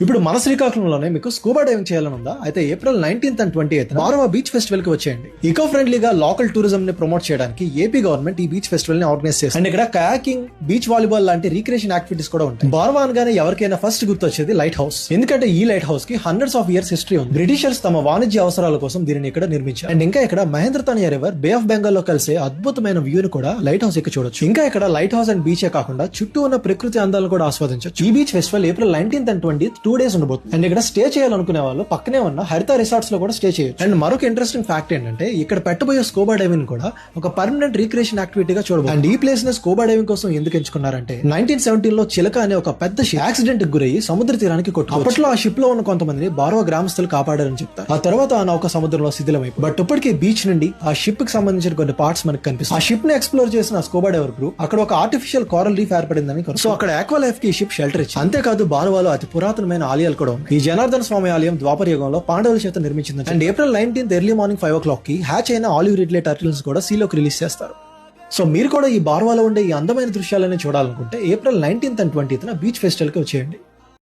ఇప్పుడు మన శ్రీకాకుళంలోనే మీకు స్కూబా డైవింగ్ చేయాలని ఉందా? అయితే April 19th and 20th Barava beach festival కి వచ్చేయండి. ఈకో ఫ్రెండ్లీగా లోకల్ టూరిజం ని ప్రమోట్ చేయడానికి ఏపీ గవర్నమెంట్ ఈ బీచ్ ఫెస్టివల్ ని ఆర్గనైజ్ చేస్తుంది. అండ్ ఇక్కడ కయాకింగ్, బీచ్ వాలీబాల్ లాంటి రీక్రియేషన్ యాక్టివిటీస్ కూడా ఉంటాయి. బారవా అనగానే ఎవరికైనా ఫస్ట్ గుర్తొచ్చేది లైట్ హౌస్. ఎందుకంటే ఈ లైట్ హౌస్ కి హండ్రెడ్స్ ఆఫ్ ఇయర్స్ హిస్టరీ ఉంది. బ్రిటిషర్స్ తమ వాణిజ్య అవసరాల కోసం దీనిని ఇక్కడ నిర్మించారు. అండ్ ఇంకా ఇక్కడ మహేంద్రతానియా రివర్, బే ఆఫ్ బెంగాల్ లో కలిసే అద్భుతమైన వ్యూని కూడా లైట్ హౌస్ ఎక్కి చూడొచ్చు. ఇంకా ఇక్కడ లైట్ హౌస్ అండ్ బీచే కాకుండా చుట్టూ ఉన్న ప్రకృతి అందాలను కూడా ఆస్వాదించవచ్చు. ఈ beach festival April 19th and 20th 2 days ఉండబోతుంది. అండ్ ఇక్కడ స్టే చేయాలనుకునే వాళ్ళు పక్కనే ఉన్న హరిత రిసార్ట్స్ లో కూడా స్టే చేయొచ్చు. అండ్ మరొక ఇంట్రెస్టింగ్ ఫ్యాక్ట్ ఏంటంటే ఇక్కడ పెట్టబోయే స్కూబా డైవింగ్ కూడా ఒక పర్మనెంట్ రీక్రియేషన్ యాక్టివిటీగా చూడవచ్చు. అండ్ ఈ ప్లేస్ ని స్కూబా డైవింగ్ కోసం ఎందుకు ఎంచుకున్నారంటే 1917 లో చిలక అనే ఒక పెద్ద షిప్ యాక్సిడెంట్ కి గురయ్యి సముద్ర తీరానికి కొట్టుకు అప్పట్లో ఆ షిప్ లో ఉన్న కొంతమందిని బారవా గ్రామస్తులు కాపాడారని చెప్తారు. ఆ తర్వాత ఆ నౌక సముద్రంలో శిథిలమైపోయింది. బట్ ఇప్పటికీ బీచ్ నుండి ఆ షిప్ కి సంబంధించిన కొన్ని పార్ట్స్ మనకు కనిపిస్తాయి. ఆ షిప్ ని ఎక్స్ప్లోర్ చేసిన స్కూబా డైవర్ గ్రూప్ అక్కడ ఒక ఆర్టిఫిషియల్ కోరల్ రీఫ్ ఏర్పడిందని, సో అక్కడ ఆక్వా లైఫ్ కి షిప్ షెల్టర్ ఇచ్చింది. అంతేకాదు బారవాలో అతి పురాతనమైన ఆలయాలు కూడా ఉన్నాయి. ఈ జనార్దన స్వామి ఆలయం ద్వాపర యుగంలో పాండవుల చేత నిర్మించింది. And April 19th early morning 5 o'clock కి హ్యాచ్ అయిన ఆలివ్ రిడ్లే టర్టిల్స్ కూడా సీలోకి రిలీజ్ చేస్తారు. సో మీరు కూడా ఈ బార్వాలో ఉండే ఈ అందమైన దృశ్యాలని చూడాలనుకుంటే April 19th and 20th beach festival కి వచ్చేయండి.